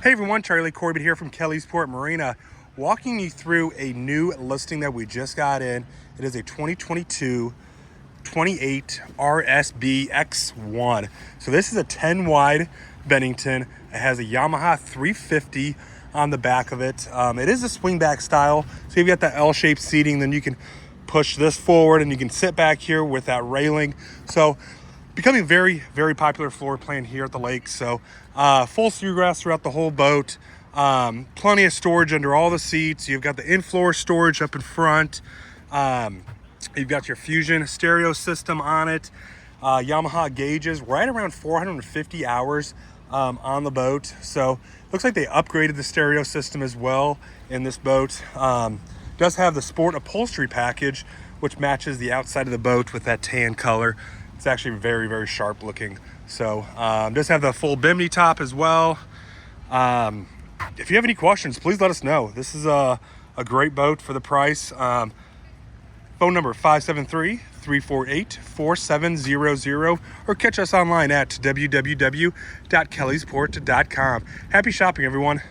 Hey everyone, Charlie Corbett here from Kellysport Marina, walking you through a new listing that we just got in. It is a 2022 28 RSBX1. So this is a 10 wide Bennington. It has a Yamaha 350 on the back of it. It is a swingback style, so you've got that L-shaped seating, then you can push this forward and you can sit back here with that railing. So becoming very, very popular floor plan here at the lake. So full screwgrass throughout the whole boat. Plenty of storage under all the seats. You've got the in-floor storage up in front. You've got your Fusion stereo system on it. Yamaha gauges right around 450 hours on the boat. So looks like they upgraded the stereo system as well in this boat. Does have the sport upholstery package, which matches the outside of the boat with that tan color. It's actually very, very sharp looking. So does have the full bimini top as well. If you have any questions, please let us know. This is a great boat for the price. Phone number 573-348-4700, or catch us online at www.kellysport.com. Happy shopping, everyone.